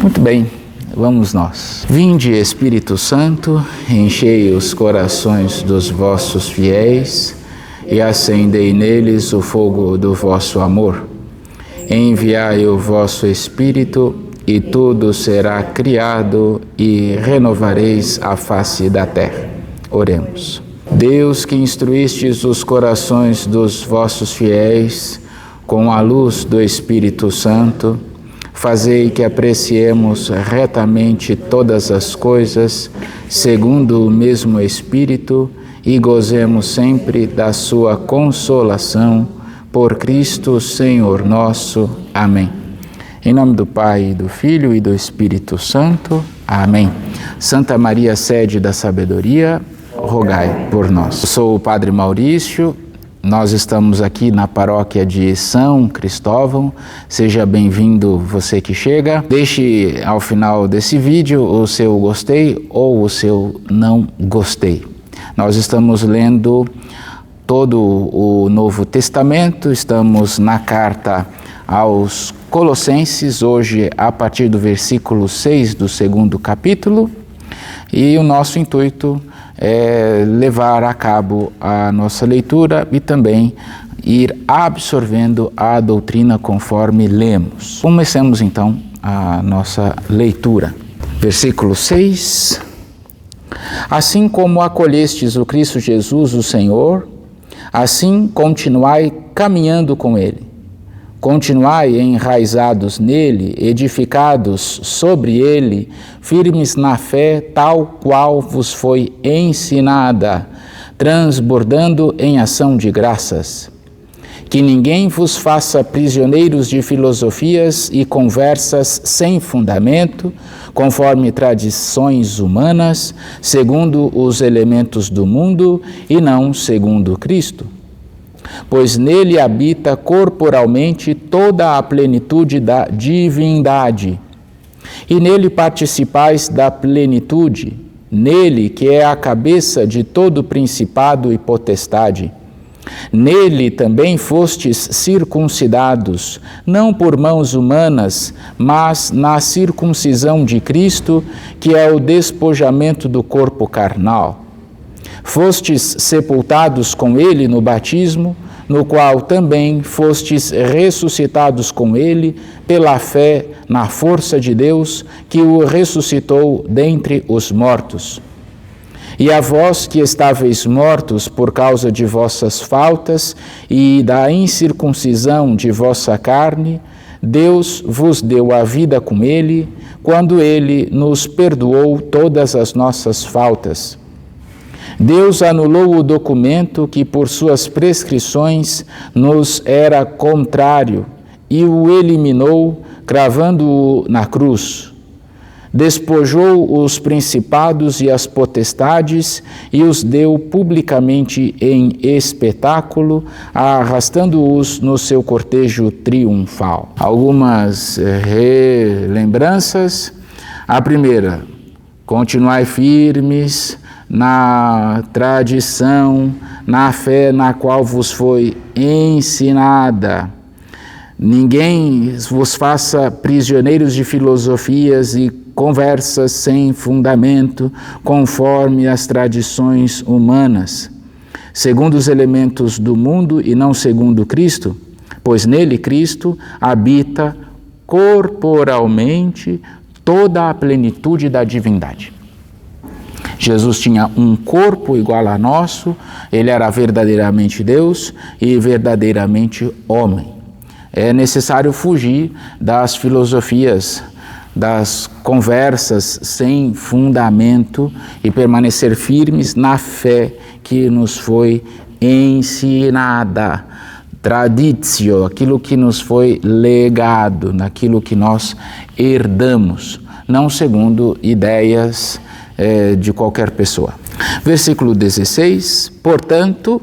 Muito bem, vamos nós. Vinde, Espírito Santo, enchei os corações dos vossos fiéis e acendei neles o fogo do vosso amor. Enviai o vosso Espírito e tudo será criado e renovareis a face da terra. Oremos. Deus, que instruístes os corações dos vossos fiéis com a luz do Espírito Santo, fazei que apreciemos retamente todas as coisas, segundo o mesmo Espírito, e gozemos sempre da sua consolação, por Cristo Senhor nosso. Amém. Em nome do Pai, do Filho e do Espírito Santo. Amém. Santa Maria, sede da sabedoria, rogai por nós. Eu sou o Padre Maurício, nós estamos aqui na paróquia de São Cristóvão. Seja bem-vindo você que chega. Deixe ao final desse vídeo o seu gostei ou o seu não gostei. Nós estamos lendo todo o Novo Testamento, estamos na carta aos Colossenses, hoje a partir do versículo 6 do 2º capítulo, e o nosso intuito é levar a cabo a nossa leitura e também ir absorvendo a doutrina conforme lemos. Comecemos então a nossa leitura. Versículo 6. Assim como acolhestes o Cristo Jesus, o Senhor, assim continuai caminhando com Ele. Continuai enraizados nele, edificados sobre ele, firmes na fé, tal qual vos foi ensinada, transbordando em ação de graças. Que ninguém vos faça prisioneiros de filosofias e conversas sem fundamento, conforme tradições humanas, segundo os elementos do mundo e não segundo Cristo. Pois nele habita corporalmente toda a plenitude da divindade, e nele participais da plenitude, nele que é a cabeça de todo principado e potestade. Nele também fostes circuncidados, não por mãos humanas, mas na circuncisão de Cristo, que é o despojamento do corpo carnal. Fostes sepultados com ele no batismo, no qual também fostes ressuscitados com ele pela fé na força de Deus, que o ressuscitou dentre os mortos. E a vós que estáveis mortos por causa de vossas faltas e da incircuncisão de vossa carne, Deus vos deu a vida com ele, quando ele nos perdoou todas as nossas faltas. Deus anulou o documento que por suas prescrições nos era contrário e o eliminou, cravando-o na cruz. Despojou os principados e as potestades e os deu publicamente em espetáculo, arrastando-os no seu cortejo triunfal. Algumas relembranças. A primeira, continuai firmes na tradição, na fé na qual vos foi ensinada. Ninguém vos faça prisioneiros de filosofias e conversas sem fundamento, conforme as tradições humanas, segundo os elementos do mundo e não segundo Cristo, pois nele Cristo habita corporalmente toda a plenitude da divindade. Jesus tinha um corpo igual a nosso, ele era verdadeiramente Deus e verdadeiramente homem. É necessário fugir das filosofias, das conversas sem fundamento e permanecer firmes na fé que nos foi ensinada. Traditio, aquilo que nos foi legado, naquilo que nós herdamos, não segundo ideias de qualquer pessoa. Versículo 16, portanto,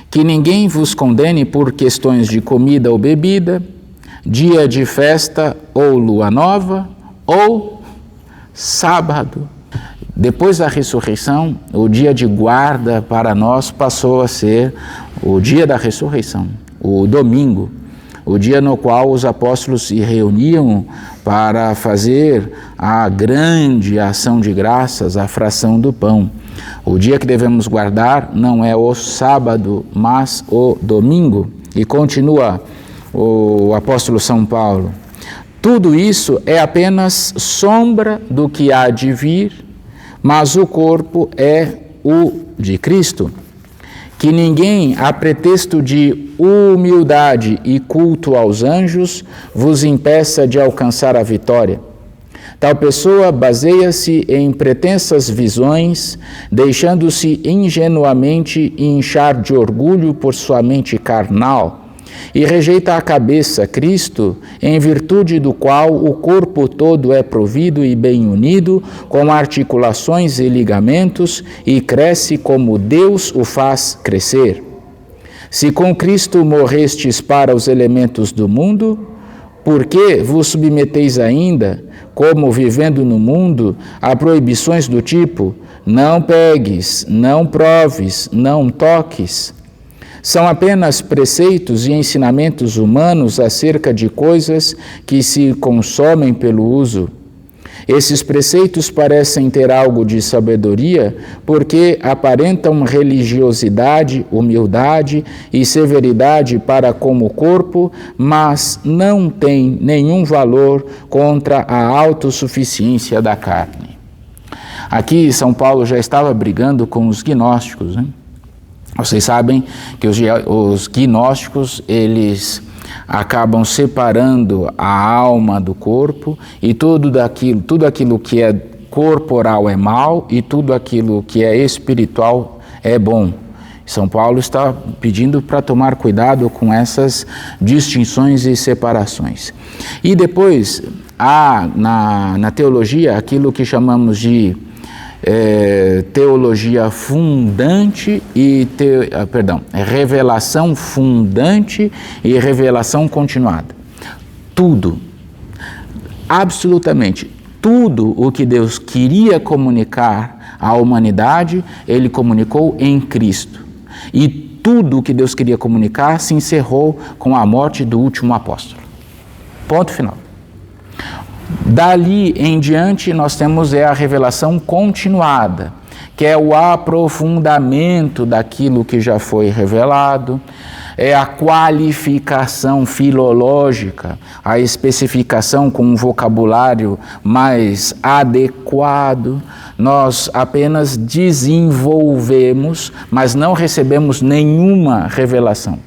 que ninguém vos condene por questões de comida ou bebida, dia de festa ou lua nova, ou sábado. Depois da ressurreição, o dia de guarda para nós passou a ser o dia da ressurreição, o domingo. o dia no qual os apóstolos se reuniam para fazer a grande ação de graças, a fração do pão. O dia que devemos guardar não é o sábado, mas o domingo. E continua o apóstolo São Paulo: tudo isso é apenas sombra do que há de vir, mas o corpo é o de Cristo. Que ninguém, a pretexto de humildade e culto aos anjos, vos impeça de alcançar a vitória. Tal pessoa baseia-se em pretensas visões, deixando-se ingenuamente inchar de orgulho por sua mente carnal, e rejeita a cabeça, Cristo, em virtude do qual o corpo todo é provido e bem unido, com articulações e ligamentos, e cresce como Deus o faz crescer. Se com Cristo morrestes para os elementos do mundo, por que vos submeteis ainda, como vivendo no mundo, a proibições do tipo: não pegues, não proves, não toques? São apenas preceitos e ensinamentos humanos acerca de coisas que se consomem pelo uso. Esses preceitos parecem ter algo de sabedoria porque aparentam religiosidade, humildade e severidade para com o corpo, mas não têm nenhum valor contra a autossuficiência da carne. Aqui São Paulo já estava brigando com os gnósticos, né? Vocês sabem que os gnósticos, eles acabam separando a alma do corpo, e tudo aquilo que é corporal é mal e tudo aquilo que é espiritual é bom. São Paulo está pedindo para tomar cuidado com essas distinções e separações. E depois há na teologia aquilo que chamamos de teologia fundante e revelação fundante e revelação continuada. Tudo, absolutamente tudo o que Deus queria comunicar à humanidade, Ele comunicou em Cristo. E tudo o que Deus queria comunicar se encerrou com a morte do último apóstolo. Ponto final. Dali em diante nós temos a revelação continuada, que é o aprofundamento daquilo que já foi revelado, é a qualificação filológica, a especificação com um vocabulário mais adequado. Nós apenas desenvolvemos, mas não recebemos nenhuma revelação.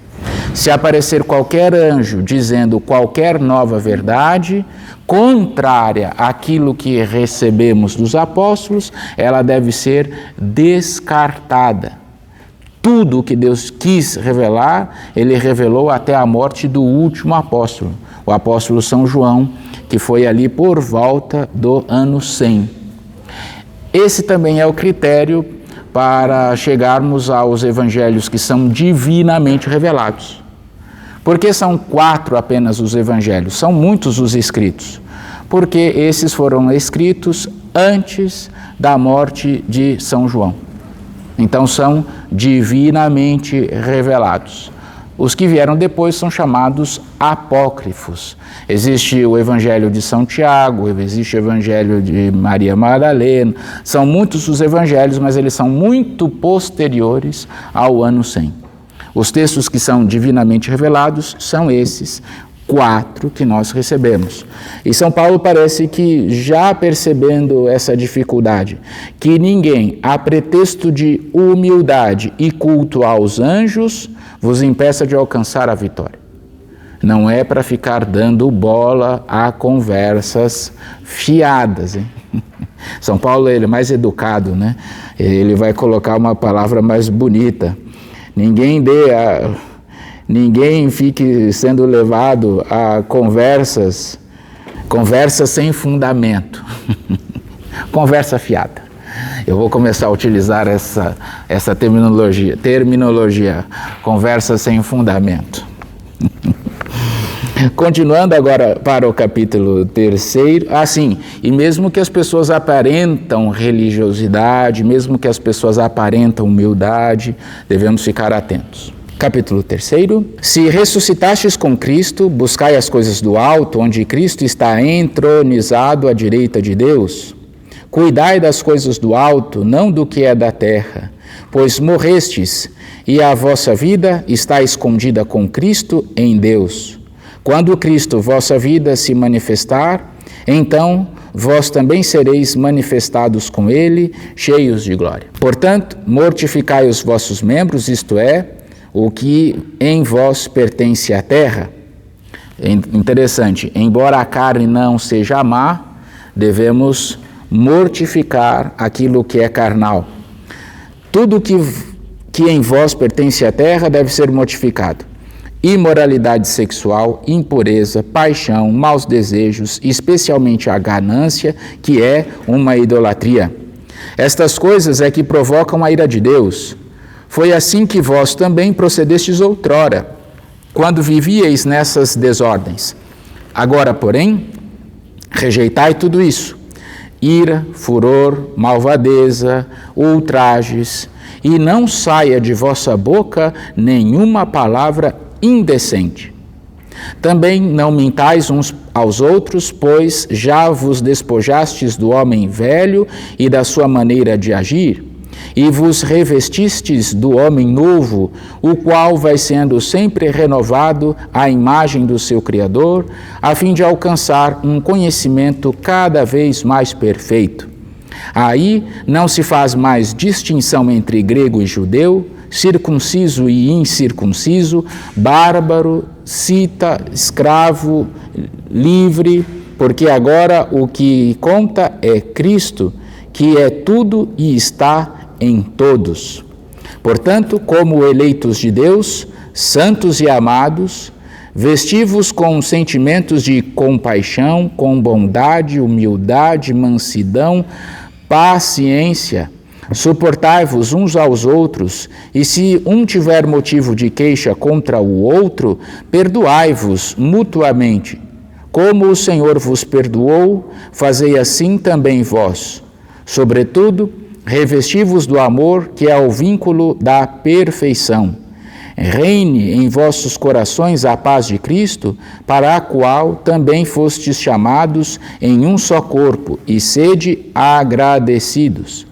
Se aparecer qualquer anjo dizendo qualquer nova verdade, contrária àquilo que recebemos dos apóstolos, ela deve ser descartada. Tudo o que Deus quis revelar, Ele revelou até a morte do último apóstolo, o apóstolo São João, que foi ali por volta do ano 100. Esse também é o critério para chegarmos aos evangelhos que são divinamente revelados. Porque são 4 apenas os evangelhos, são muitos os escritos, porque esses foram escritos antes da morte de São João. Então são divinamente revelados. Os que vieram depois são chamados apócrifos. Existe o Evangelho de São Tiago, existe o Evangelho de Maria Madalena, são muitos os evangelhos, mas eles são muito posteriores ao ano 100. Os textos que são divinamente revelados são esses 4 que nós recebemos. E São Paulo parece que, já percebendo essa dificuldade, que ninguém, a pretexto de humildade e culto aos anjos, vos impeça de alcançar a vitória. Não é para ficar dando bola a conversas fiadas, hein? São Paulo, ele é mais educado, né? Ele vai colocar uma palavra mais bonita. Ninguém fique sendo levado a conversas sem fundamento. Conversa fiada. Eu vou começar a utilizar essa terminologia, conversa sem fundamento. Continuando agora para o capítulo 3, e mesmo que as pessoas aparentam religiosidade, mesmo que as pessoas aparentam humildade, devemos ficar atentos. Capítulo 3. Se ressuscitastes com Cristo, buscai as coisas do alto, onde Cristo está entronizado à direita de Deus. Cuidai das coisas do alto, não do que é da terra, pois morrestes, e a vossa vida está escondida com Cristo em Deus. Quando Cristo, vossa vida, se manifestar, então vós também sereis manifestados com Ele, cheios de glória. Portanto, mortificai os vossos membros, isto é, o que em vós pertence à terra. Interessante, embora a carne não seja má, devemos mortificar aquilo que é carnal. Tudo que em vós pertence à terra deve ser mortificado. Imoralidade sexual, impureza, paixão, maus desejos, especialmente a ganância, que é uma idolatria. Estas coisas é que provocam a ira de Deus. Foi assim que vós também procedestes outrora, quando vivieis nessas desordens. Agora, porém, rejeitai tudo isso: ira, furor, malvadeza, ultrajes, e não saia de vossa boca nenhuma palavra indecente. Também não mintais uns aos outros, pois já vos despojastes do homem velho e da sua maneira de agir, e vos revestistes do homem novo, o qual vai sendo sempre renovado à imagem do seu Criador, a fim de alcançar um conhecimento cada vez mais perfeito. Aí não se faz mais distinção entre grego e judeu, circunciso e incircunciso, bárbaro, cita, escravo, livre, porque agora o que conta é Cristo, que é tudo e está em todos. Portanto, como eleitos de Deus, santos e amados, vesti-vos com sentimentos de compaixão, com bondade, humildade, mansidão, paciência. Suportai-vos uns aos outros, e se um tiver motivo de queixa contra o outro, perdoai-vos mutuamente. Como o Senhor vos perdoou, fazei assim também vós. Sobretudo, revesti-vos do amor, que é o vínculo da perfeição. Reine em vossos corações a paz de Cristo, para a qual também fostes chamados em um só corpo, e sede agradecidos.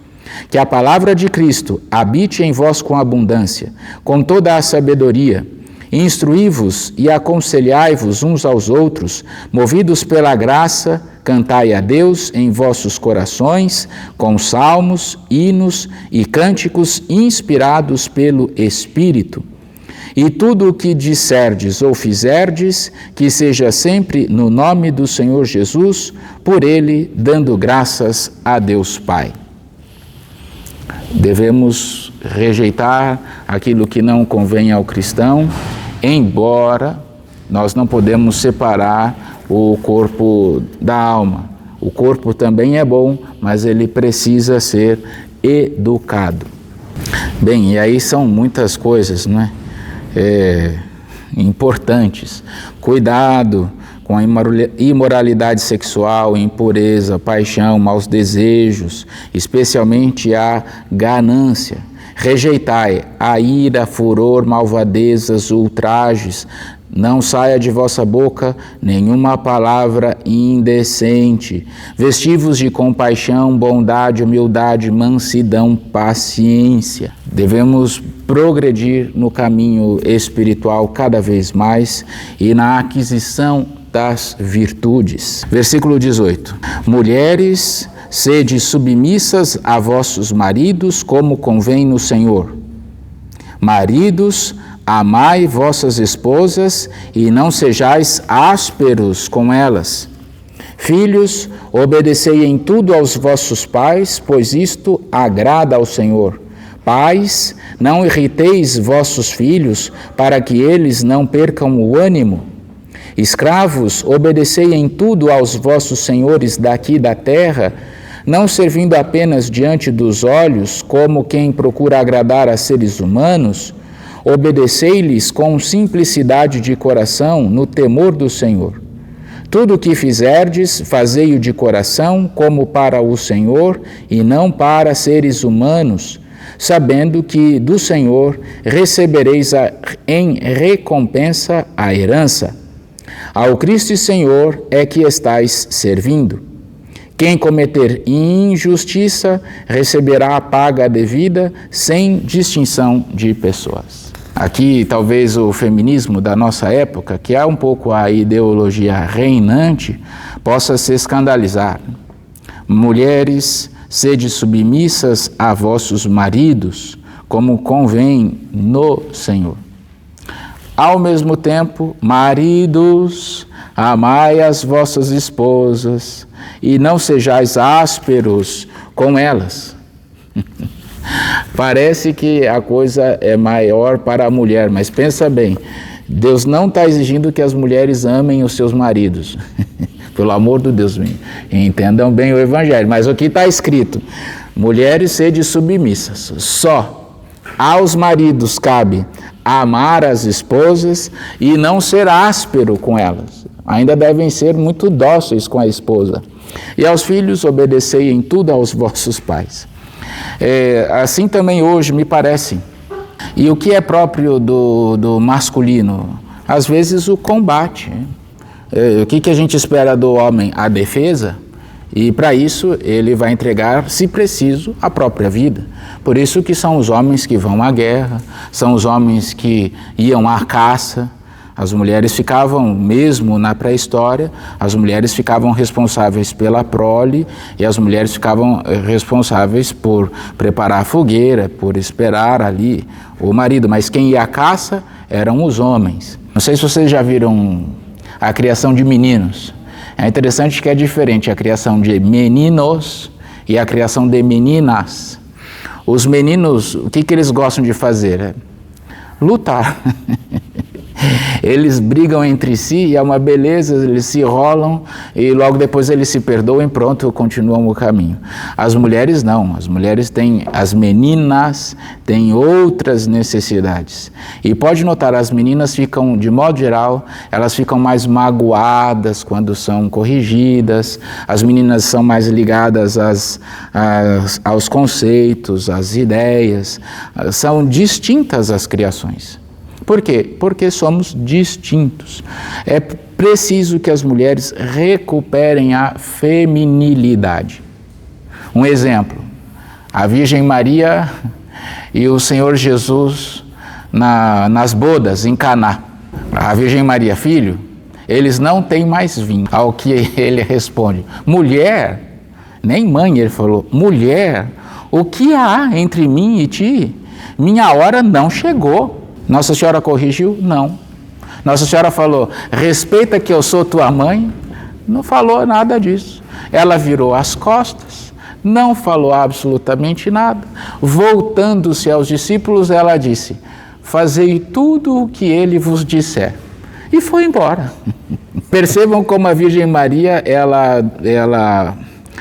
Que a palavra de Cristo habite em vós com abundância, com toda a sabedoria. Instruí-vos e aconselhai-vos uns aos outros, movidos pela graça, cantai a Deus em vossos corações, com salmos, hinos e cânticos inspirados pelo Espírito. E tudo o que disserdes ou fizerdes, que seja sempre no nome do Senhor Jesus, por Ele, dando graças a Deus Pai. Devemos rejeitar aquilo que não convém ao cristão, embora nós não podemos separar o corpo da alma. O corpo também é bom, mas ele precisa ser educado. Bem, e aí são muitas coisas, não é? Importantes. Cuidado com a imoralidade sexual, impureza, paixão, maus desejos, especialmente a ganância. Rejeitai a ira, furor, malvadezas, ultrajes. Não saia de vossa boca nenhuma palavra indecente. Vesti-vos de compaixão, bondade, humildade, mansidão, paciência. Devemos progredir no caminho espiritual cada vez mais e na aquisição das virtudes. Versículo 18. Mulheres, sede submissas a vossos maridos, como convém no Senhor. Maridos, amai vossas esposas e não sejais ásperos com elas. Filhos, obedecei em tudo aos vossos pais, pois isto agrada ao Senhor. Pais, não irriteis vossos filhos, para que eles não percam o ânimo. Escravos, obedecei em tudo aos vossos senhores daqui da terra, não servindo apenas diante dos olhos, como quem procura agradar a seres humanos. Obedecei-lhes com simplicidade de coração, no temor do Senhor. Tudo o que fizerdes, fazei-o de coração, como para o Senhor, e não para seres humanos, sabendo que do Senhor recebereis em recompensa a herança. Ao Cristo e Senhor é que estais servindo. Quem cometer injustiça receberá a paga devida, sem distinção de pessoas. Aqui, talvez o feminismo da nossa época, que é um pouco a ideologia reinante, possa se escandalizar. Mulheres, sede submissas a vossos maridos, como convém no Senhor. Ao mesmo tempo, maridos, amai as vossas esposas e não sejais ásperos com elas. Parece que a coisa é maior para a mulher, mas pensa bem, Deus não está exigindo que as mulheres amem os seus maridos. Pelo amor de Deus, entendam bem o Evangelho. Mas o que está escrito? Mulheres, sede submissas. Só aos maridos cabe amar as esposas e não ser áspero com elas. Ainda devem ser muito dóceis com a esposa. E aos filhos, obedecei em tudo aos vossos pais. Assim também hoje me parece. E o que é próprio do masculino? Às vezes o combate. O que a gente espera do homem? A defesa. E para isso ele vai entregar, se preciso, a própria vida. Por isso que são os homens que vão à guerra, são os homens que iam à caça. As mulheres ficavam, mesmo na pré-história, as mulheres ficavam responsáveis pela prole e as mulheres ficavam responsáveis por preparar a fogueira, por esperar ali o marido. Mas quem ia à caça eram os homens. Não sei se vocês já viram a criação de meninos. É interessante que é diferente a criação de meninos e a criação de meninas. Os meninos, o que eles gostam de fazer? Lutar. Eles brigam entre si e é uma beleza, eles se enrolam e logo depois eles se perdoam e pronto, continuam o caminho. As mulheres não, as meninas têm outras necessidades. E pode notar, as meninas ficam, de modo geral, elas ficam mais magoadas quando são corrigidas, as meninas são mais ligadas aos conceitos, às ideias, são distintas as criações. Por quê? Porque somos distintos. É preciso que as mulheres recuperem a feminilidade. Um exemplo, a Virgem Maria e o Senhor Jesus nas bodas em Caná. A Virgem Maria, filho, eles não têm mais vinho. Ao que ele responde, mulher, nem mãe, ele falou, mulher, o que há entre mim e ti? Minha hora não chegou. Nossa Senhora corrigiu? Não. Nossa Senhora falou, respeita que eu sou tua mãe? Não falou nada disso. Ela virou as costas, não falou absolutamente nada. Voltando-se aos discípulos, ela disse, fazei tudo o que ele vos disser. E foi embora. Percebam como a Virgem Maria, ela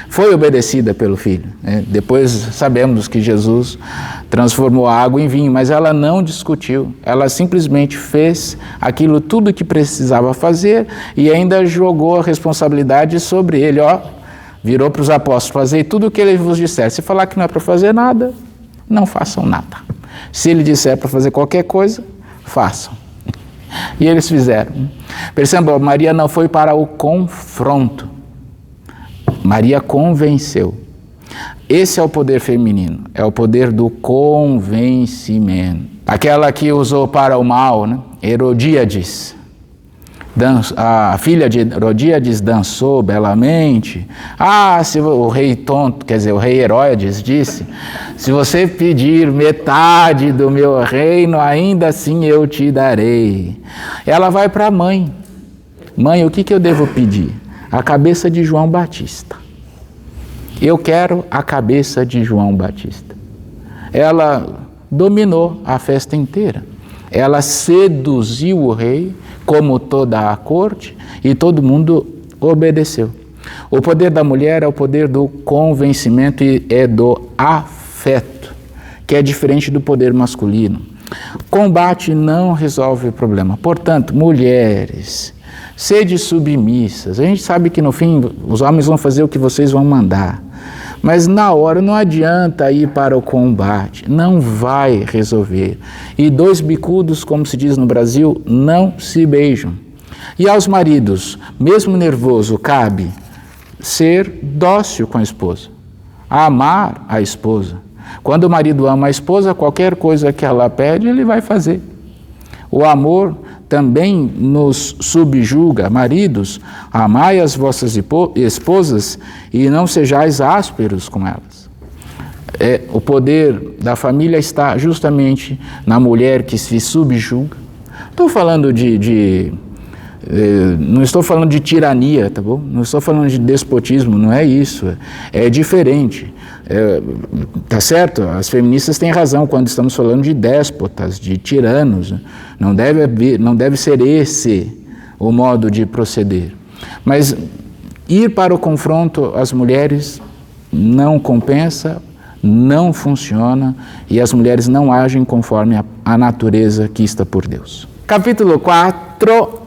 foi obedecida pelo Filho. Depois sabemos que Jesus transformou a água em vinho, mas ela não discutiu. Ela simplesmente fez aquilo tudo que precisava fazer e ainda jogou a responsabilidade sobre ele. Virou para os apóstolos, fazei tudo o que ele vos disser. Se falar que não é para fazer nada, não façam nada. Se ele disser para fazer qualquer coisa, façam. E eles fizeram. Percebam, Maria não foi para o confronto. Maria convenceu. Esse é o poder feminino, é o poder do convencimento. Aquela que usou para o mal, né? Herodíades, a filha de Herodíades dançou belamente. Se o rei tonto, quer dizer, o rei Herodes disse, se você pedir metade do meu reino, ainda assim eu te darei. Ela vai para a mãe. Mãe, o que eu devo pedir? A cabeça de João Batista. Eu quero a cabeça de João Batista. Ela dominou a festa inteira. Ela seduziu o rei, como toda a corte, e todo mundo obedeceu. O poder da mulher é o poder do convencimento e é do afeto, que é diferente do poder masculino. Combate não resolve o problema. Portanto, mulheres, sede submissas. A gente sabe que no fim os homens vão fazer o que vocês vão mandar. Mas na hora não adianta ir para o combate, não vai resolver. E dois bicudos, como se diz no Brasil, não se beijam. E aos maridos, mesmo nervoso, cabe ser dócil com a esposa, amar a esposa. Quando o marido ama a esposa, qualquer coisa que ela pede, ele vai fazer. O amor também nos subjuga. Maridos, amai as vossas esposas e não sejais ásperos com elas. O poder da família está justamente na mulher que se subjuga. Estou falando não estou falando de tirania, tá bom? Não estou falando de despotismo, não é isso. É diferente. Tá certo? As feministas têm razão quando estamos falando de déspotas, de tiranos. Não deve ser esse o modo de proceder. Mas ir para o confronto às mulheres não compensa, não funciona e as mulheres não agem conforme a natureza quista por Deus. Capítulo 4.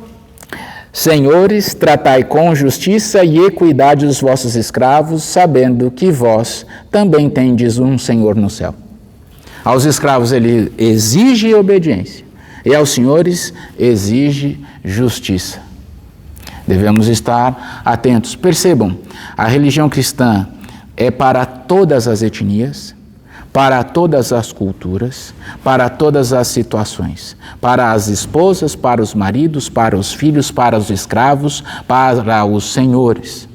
Senhores, tratai com justiça e equidade os vossos escravos, sabendo que vós também tendes um Senhor no céu. Aos escravos ele exige obediência e aos senhores exige justiça. Devemos estar atentos. Percebam, a religião cristã é para todas as etnias, para todas as culturas, para todas as situações, para as esposas, para os maridos, para os filhos, para os escravos, para os senhores.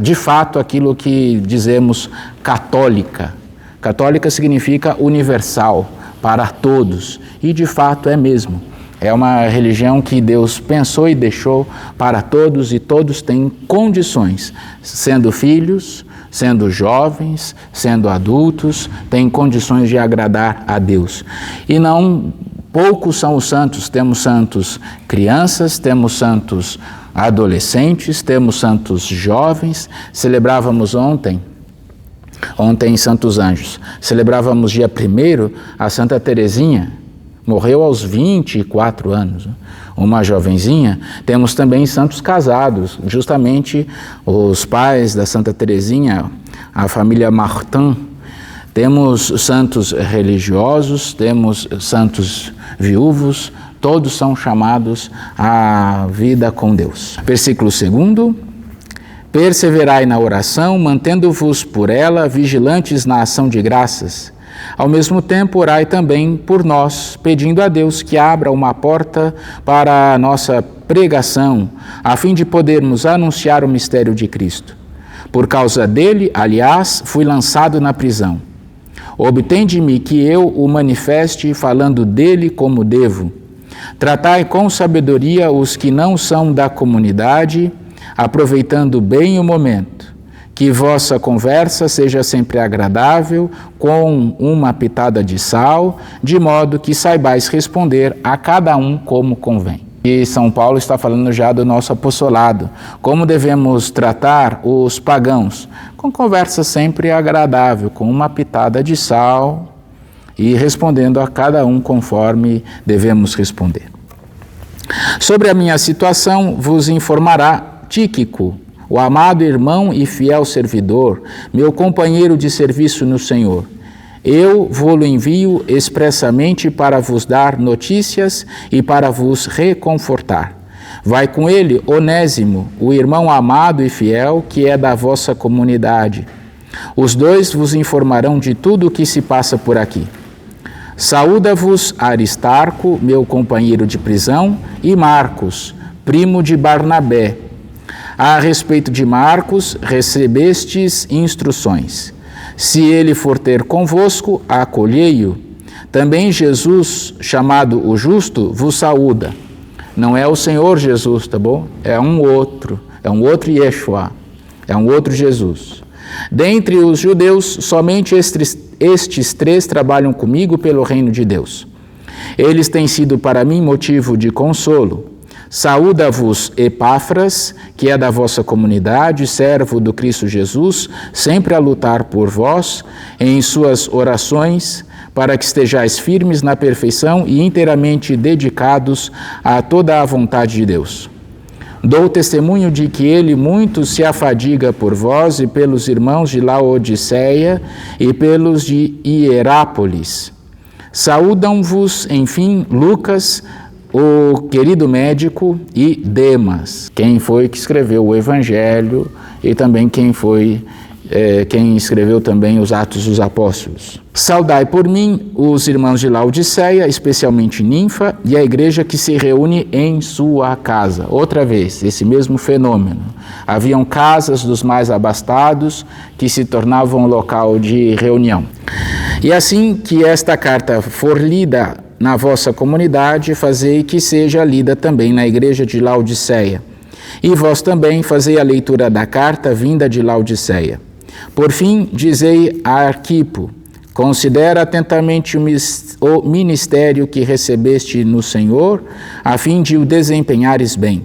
De fato aquilo que dizemos católica. Católica significa universal, para todos, e de fato é mesmo. É uma religião que Deus pensou e deixou para todos e todos têm condições, sendo filhos, sendo jovens, sendo adultos, têm condições de agradar a Deus. E não poucos são os santos, temos santos crianças, temos santos adolescentes, temos santos jovens. Celebrávamos ontem Santos Anjos, celebrávamos dia 1º a Santa Teresinha, morreu aos 24 anos, uma jovenzinha. Temos também santos casados, justamente os pais da Santa Teresinha, a família Martin. Temos santos religiosos, temos santos viúvos, todos são chamados à vida com Deus. Versículo 2: perseverai na oração, mantendo-vos por ela vigilantes na ação de graças. Ao mesmo tempo, orai também por nós, pedindo a Deus que abra uma porta para a nossa pregação, a fim de podermos anunciar o mistério de Cristo. Por causa dele, aliás, fui lançado na prisão. Obtende-me que eu o manifeste falando dele como devo. Tratai com sabedoria os que não são da comunidade, aproveitando bem o momento. Que vossa conversa seja sempre agradável, com uma pitada de sal, de modo que saibais responder a cada um como convém. E São Paulo está falando já do nosso apostolado, como devemos tratar os pagãos, com conversa sempre agradável, com uma pitada de sal e respondendo a cada um conforme devemos responder. Sobre a minha situação vos informará Tíquico, o amado irmão e fiel servidor, meu companheiro de serviço no Senhor. Eu vou-lo envio expressamente para vos dar notícias e para vos reconfortar. Vai com ele Onésimo, o irmão amado e fiel, que é da vossa comunidade. Os dois vos informarão de tudo o que se passa por aqui. Saúda-vos Aristarco, meu companheiro de prisão, e Marcos, primo de Barnabé. A respeito de Marcos, recebestes instruções. Se ele for ter convosco, acolhei-o. Também Jesus, chamado o Justo, vos saúda. Não é o Senhor Jesus, tá bom? É um outro Yeshua, é um outro Jesus. Dentre os judeus, somente estes 3 trabalham comigo pelo reino de Deus. Eles têm sido para mim motivo de consolo. Saúda-vos Epáfras, que é da vossa comunidade, servo do Cristo Jesus, sempre a lutar por vós, em suas orações, para que estejais firmes na perfeição e inteiramente dedicados a toda a vontade de Deus. Dou testemunho de que ele muito se afadiga por vós e pelos irmãos de Laodiceia e pelos de Hierápolis. Saúdam-vos, enfim, Lucas, o querido médico, e Demas, quem foi que escreveu o Evangelho e também quem escreveu também os Atos dos Apóstolos. Saudai por mim os irmãos de Laodiceia, especialmente Ninfa, e a igreja que se reúne em sua casa. Outra vez, esse mesmo fenômeno. Haviam casas dos mais abastados que se tornavam local de reunião. E assim que esta carta for lida na vossa comunidade, fazei que seja lida também na igreja de Laodiceia. E vós também fazei a leitura da carta vinda de Laodiceia. Por fim, dizei a Arquipo: considera atentamente o ministério que recebeste no Senhor, a fim de o desempenhares bem.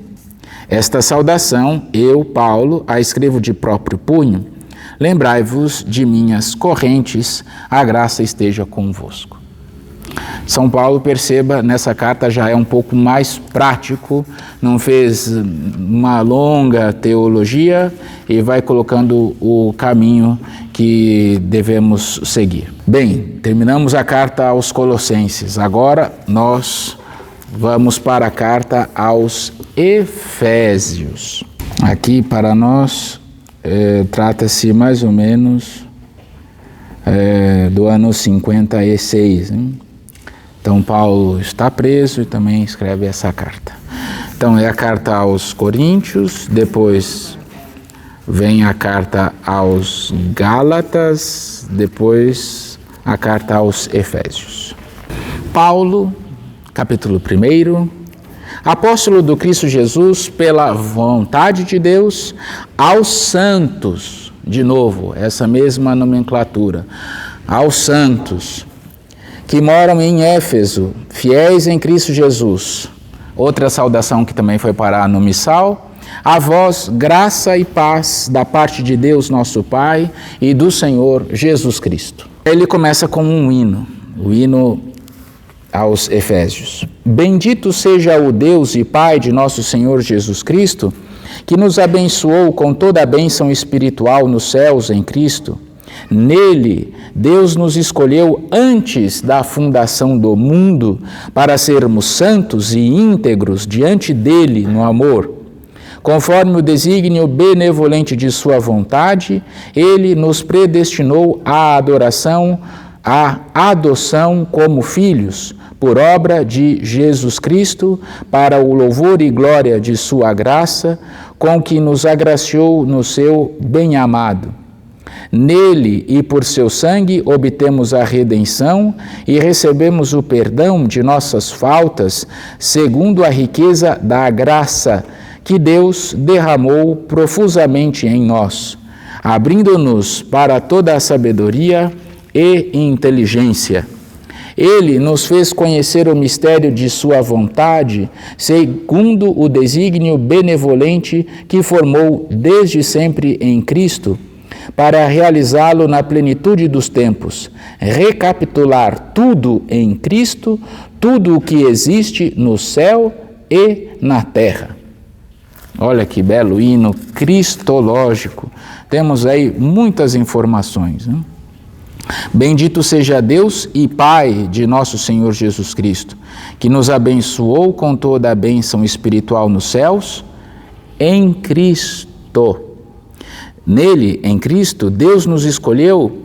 Esta saudação, eu, Paulo, a escrevo de próprio punho. Lembrai-vos de minhas correntes, a graça esteja convosco. São Paulo, perceba, nessa carta já é um pouco mais prático, não fez uma longa teologia e vai colocando o caminho que devemos seguir. Bem, terminamos a carta aos Colossenses. Agora nós vamos para a carta aos Efésios. Aqui para nós trata-se mais ou menos do ano 56, hein? Então, Paulo está preso e também escreve essa carta. Então, é a carta aos Coríntios, depois vem a carta aos Gálatas, depois a carta aos Efésios. Paulo, capítulo 1, apóstolo do Cristo Jesus, pela vontade de Deus, aos santos, de novo, essa mesma nomenclatura, aos santos, que moram em Éfeso, fiéis em Cristo Jesus. Outra saudação que também foi parar no missal. A vós, graça e paz da parte de Deus nosso Pai e do Senhor Jesus Cristo. Ele começa com um hino, o hino aos Efésios. Bendito seja o Deus e Pai de nosso Senhor Jesus Cristo, que nos abençoou com toda a bênção espiritual nos céus em Cristo. Nele, Deus nos escolheu antes da fundação do mundo para sermos santos e íntegros diante dele no amor. Conforme o desígnio benevolente de sua vontade, ele nos predestinou à adoração, à adoção como filhos, por obra de Jesus Cristo, para o louvor e glória de sua graça, com que nos agraciou no seu bem-amado. Nele e por seu sangue obtemos a redenção e recebemos o perdão de nossas faltas, segundo a riqueza da graça que Deus derramou profusamente em nós, abrindo-nos para toda a sabedoria e inteligência. Ele nos fez conhecer o mistério de sua vontade, segundo o desígnio benevolente que formou desde sempre em Cristo, para realizá-lo na plenitude dos tempos, recapitular tudo em Cristo, tudo o que existe no céu e na terra. Olha que belo hino cristológico. Temos aí muitas informações, né? Bendito seja Deus e Pai de nosso Senhor Jesus Cristo, que nos abençoou com toda a bênção espiritual nos céus, em Cristo. Nele, em Cristo, Deus nos escolheu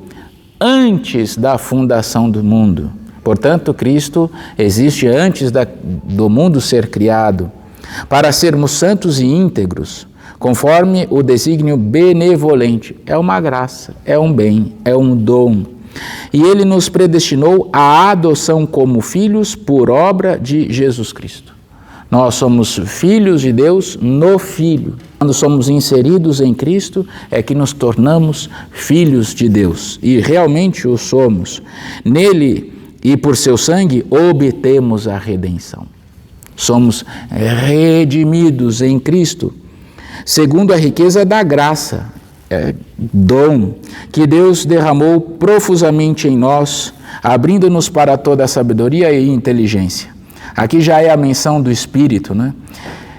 antes da fundação do mundo. Portanto, Cristo existe antes do mundo ser criado, para sermos santos e íntegros, conforme o desígnio benevolente. É uma graça, é um bem, é um dom. E ele nos predestinou à adoção como filhos por obra de Jesus Cristo. Nós somos filhos de Deus no Filho. Quando somos inseridos em Cristo, é que nos tornamos filhos de Deus. E realmente o somos. Nele e por seu sangue obtemos a redenção. Somos redimidos em Cristo, segundo a riqueza da graça, dom, que Deus derramou profusamente em nós, abrindo-nos para toda a sabedoria e inteligência. Aqui já é a menção do Espírito, né?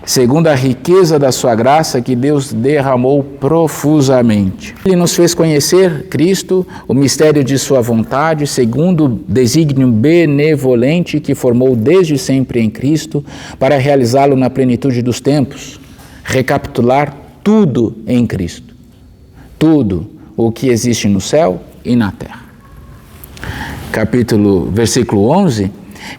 segundo a riqueza da sua graça que Deus derramou profusamente. Ele nos fez conhecer Cristo, o mistério de sua vontade, segundo o desígnio benevolente que formou desde sempre em Cristo, para realizá-lo na plenitude dos tempos. Recapitular tudo em Cristo. Tudo o que existe no céu e na terra. Versículo 11.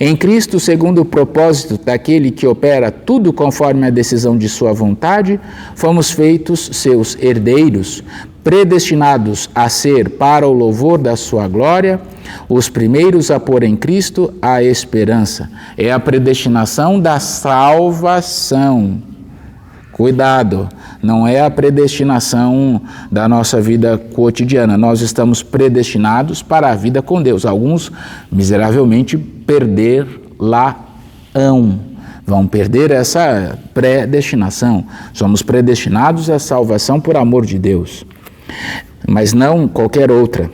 Em Cristo, segundo o propósito daquele que opera tudo conforme a decisão de sua vontade, fomos feitos seus herdeiros, predestinados a ser, para o louvor da sua glória, os primeiros a pôr em Cristo a esperança. É a predestinação da salvação. Cuidado, não é a predestinação da nossa vida cotidiana. Nós estamos predestinados para a vida com Deus. Alguns, miseravelmente, vão perder essa predestinação. Somos predestinados à salvação por amor de Deus, mas não qualquer outra.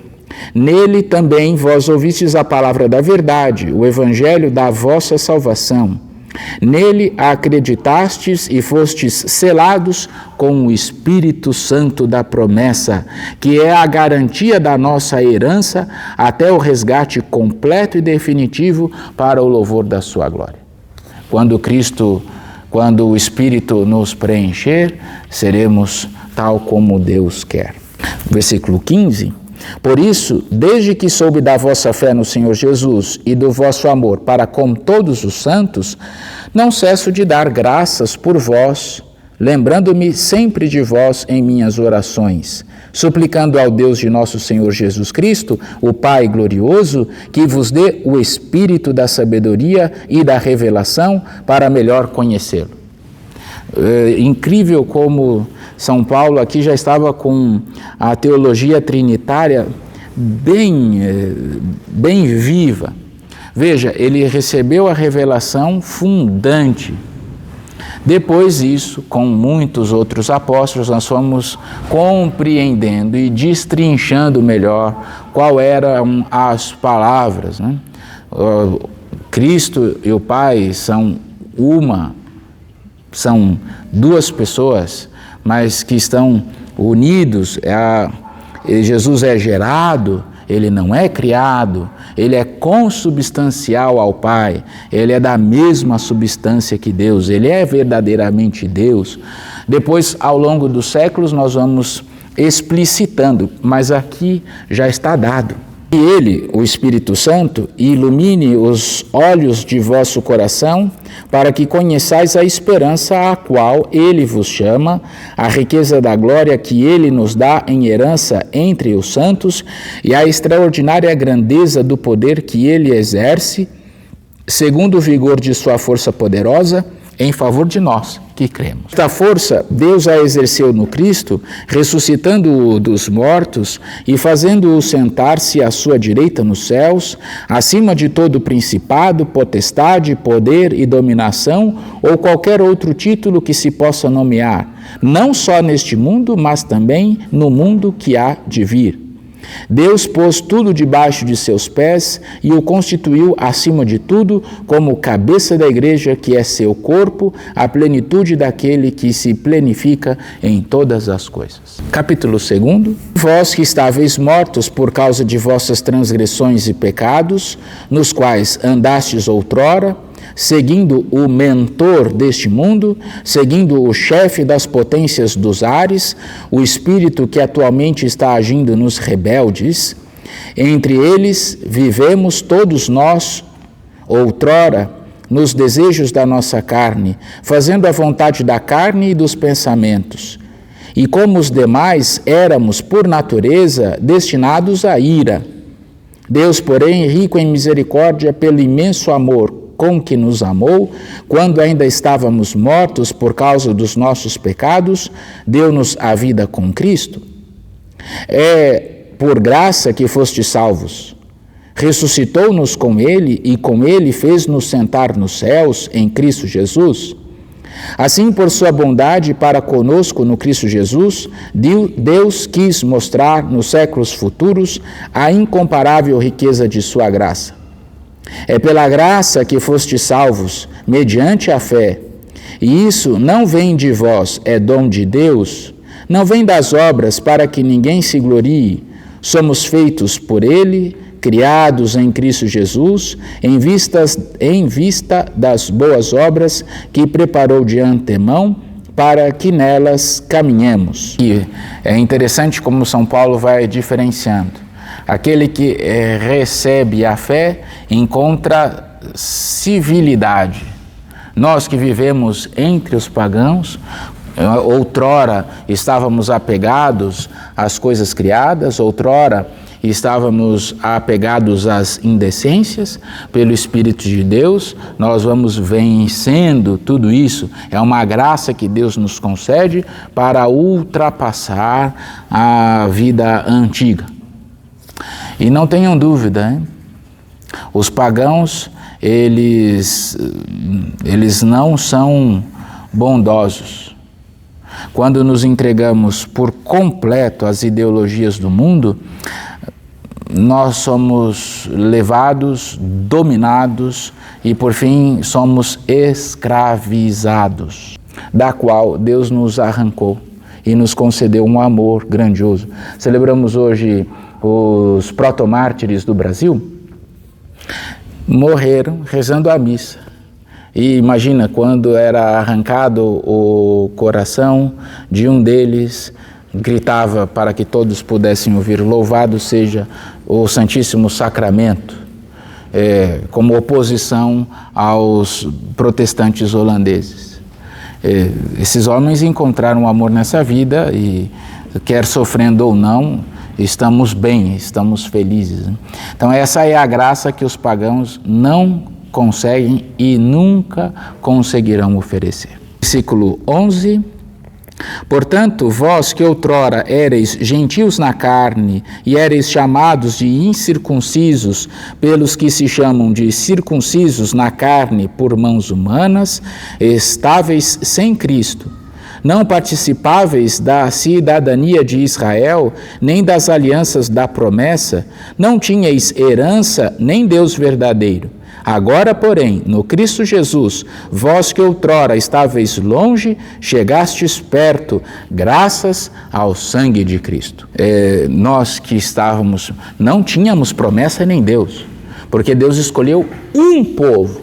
Nele também vós ouvistes a palavra da verdade, o evangelho da vossa salvação. Nele acreditastes e fostes selados com o Espírito Santo da promessa, que é a garantia da nossa herança até o resgate completo e definitivo para o louvor da sua glória. Quando o Espírito nos preencher, seremos tal como Deus quer. Versículo 15. Por isso, desde que soube da vossa fé no Senhor Jesus e do vosso amor para com todos os santos, não cesso de dar graças por vós, lembrando-me sempre de vós em minhas orações, suplicando ao Deus de nosso Senhor Jesus Cristo, o Pai glorioso, que vos dê o espírito da sabedoria e da revelação para melhor conhecê-lo. Incrível como São Paulo aqui já estava com a teologia trinitária bem viva. Veja, ele recebeu a revelação fundante. Depois disso, com muitos outros apóstolos, nós fomos compreendendo e destrinchando melhor qual eram as palavras, né? Cristo e o Pai são duas pessoas, mas que estão unidos. Jesus é gerado, ele não é criado, ele é consubstancial ao Pai, ele é da mesma substância que Deus, ele é verdadeiramente Deus. Depois, ao longo dos séculos, nós vamos explicitando, mas aqui já está dado. E ele, o Espírito Santo, ilumine os olhos de vosso coração, para que conheçais a esperança a qual ele vos chama, a riqueza da glória que ele nos dá em herança entre os santos, e a extraordinária grandeza do poder que ele exerce, segundo o vigor de sua força poderosa, em favor de nós que cremos. Esta força Deus a exerceu no Cristo, ressuscitando-o dos mortos e fazendo-o sentar-se à sua direita nos céus, acima de todo principado, potestade, poder e dominação, ou qualquer outro título que se possa nomear, não só neste mundo, mas também no mundo que há de vir. Deus pôs tudo debaixo de seus pés e o constituiu acima de tudo como cabeça da igreja, que é seu corpo, a plenitude daquele que se plenifica em todas as coisas. Capítulo 2. Vós que estáveis mortos por causa de vossas transgressões e pecados, nos quais andastes outrora, seguindo o mentor deste mundo, seguindo o chefe das potências dos ares, o espírito que atualmente está agindo nos rebeldes. Entre eles vivemos todos nós, outrora, nos desejos da nossa carne, fazendo a vontade da carne e dos pensamentos. E como os demais, éramos, por natureza, destinados à ira. Deus, porém, rico em misericórdia, pelo imenso amor com que nos amou, quando ainda estávamos mortos por causa dos nossos pecados, deu-nos a vida com Cristo. É por graça que fostes salvos. Ressuscitou-nos com Ele e com Ele fez-nos sentar nos céus em Cristo Jesus. Assim, por sua bondade para conosco no Cristo Jesus, Deus quis mostrar nos séculos futuros a incomparável riqueza de sua graça. É pela graça que fostes salvos, mediante a fé. E isso não vem de vós, é dom de Deus, não vem das obras para que ninguém se glorie. Somos feitos por Ele, criados em Cristo Jesus, em vista das boas obras que preparou de antemão, para que nelas caminhemos. E é interessante como São Paulo vai diferenciando. Aquele que recebe a fé encontra civilidade. Nós que vivemos entre os pagãos, outrora estávamos apegados às coisas criadas, outrora estávamos apegados às indecências. Pelo Espírito de Deus, nós vamos vencendo tudo isso. É uma graça que Deus nos concede para ultrapassar a vida antiga. E não tenham dúvida, hein? Os pagãos, eles não são bondosos. Quando nos entregamos por completo às ideologias do mundo, nós somos levados, dominados e, por fim, somos escravizados, da qual Deus nos arrancou e nos concedeu um amor grandioso. Celebramos hoje os protomártires do Brasil. Morreram rezando a missa. E imagina, quando era arrancado o coração de um deles, gritava para que todos pudessem ouvir: louvado seja o Santíssimo Sacramento, como oposição aos protestantes holandeses. Esses homens encontraram o amor nessa vida e, quer sofrendo ou não, estamos bem, estamos felizes. Então essa é a graça que os pagãos não conseguem e nunca conseguirão oferecer. Versículo 11. Portanto, vós que outrora éreis gentios na carne e éreis chamados de incircuncisos pelos que se chamam de circuncisos na carne por mãos humanas, estáveis sem Cristo, não participáveis da cidadania de Israel, nem das alianças da promessa, não tinhais herança nem Deus verdadeiro. Agora, porém, no Cristo Jesus, vós que outrora estáveis longe, chegastes perto, graças ao sangue de Cristo. Nós que estávamos, não tínhamos promessa nem Deus, porque Deus escolheu um povo.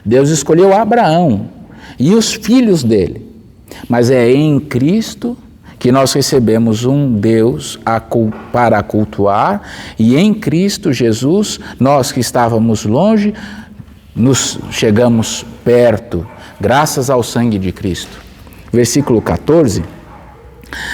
Deus escolheu Abraão e os filhos dele. Mas é em Cristo que nós recebemos um Deus para cultuar, e em Cristo Jesus, nós que estávamos longe, nos chegamos perto, graças ao sangue de Cristo. Versículo 14.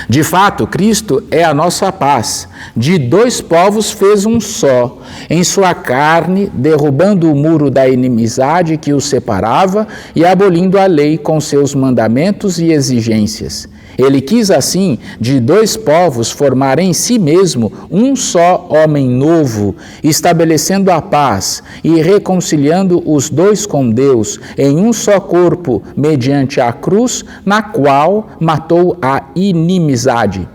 De fato, Cristo é a nossa paz. De dois povos fez um só, em sua carne, derrubando o muro da inimizade que os separava e abolindo a lei com seus mandamentos e exigências. Ele quis assim, de dois povos, formar em si mesmo um só homem novo, estabelecendo a paz e reconciliando os dois com Deus em um só corpo, mediante a cruz, na qual matou a inimizade.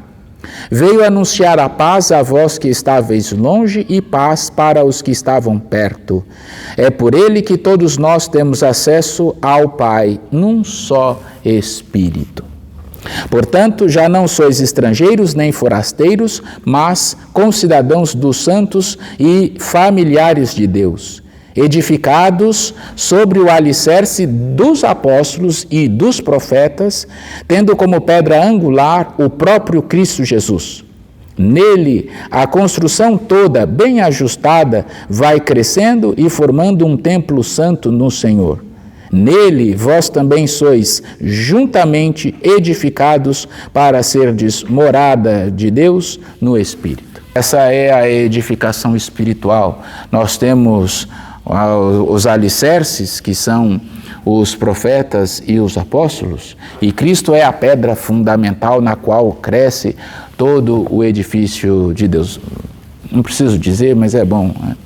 Veio anunciar a paz a vós que estáveis longe e paz para os que estavam perto. É por ele que todos nós temos acesso ao Pai, num só Espírito. Portanto, já não sois estrangeiros nem forasteiros, mas concidadãos dos santos e familiares de Deus, edificados sobre o alicerce dos apóstolos e dos profetas, tendo como pedra angular o próprio Cristo Jesus. Nele, a construção toda, bem ajustada, vai crescendo e formando um templo santo no Senhor. Nele, vós também sois juntamente edificados para serdes morada de Deus no Espírito. Essa é a edificação espiritual. Nós temos os alicerces, que são os profetas e os apóstolos, e Cristo é a pedra fundamental na qual cresce todo o edifício de Deus. Não preciso dizer, mas é bom, né?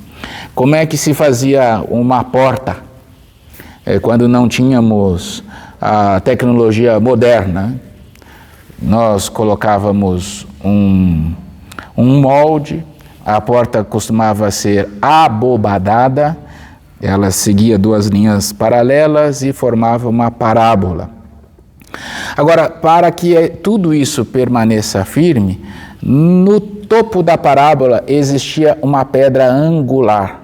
Como é que se fazia uma porta? Quando não tínhamos a tecnologia moderna, nós colocávamos um molde, a porta costumava ser abobadada, Ela seguia duas linhas paralelas e formava uma parábola. Agora, para que tudo isso permaneça firme, no topo da parábola existia uma pedra angular,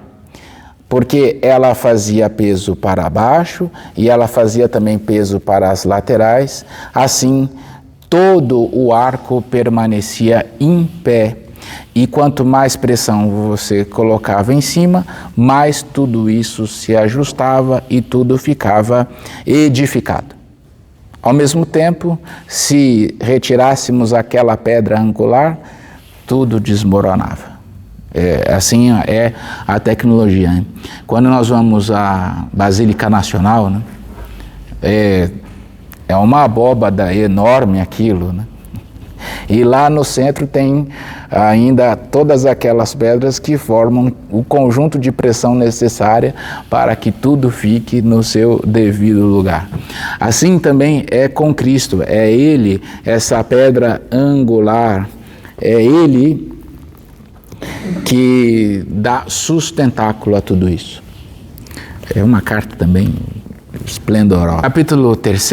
porque ela fazia peso para baixo e ela fazia também peso para as laterais. Assim, todo o arco permanecia em pé. E quanto mais pressão você colocava em cima, mais tudo isso se ajustava e tudo ficava edificado. Ao mesmo tempo, se retirássemos aquela pedra angular, tudo desmoronava. Assim é a tecnologia, né? Quando nós vamos à Basílica Nacional, né, é uma abóbada enorme aquilo, né? E lá no centro tem ainda todas aquelas pedras que formam o conjunto de pressão necessária para que tudo fique no seu devido lugar. Assim também é com Cristo, é Ele, essa pedra angular, é Ele que dá sustentáculo a tudo isso. É uma carta também esplendorosa. Capítulo 3.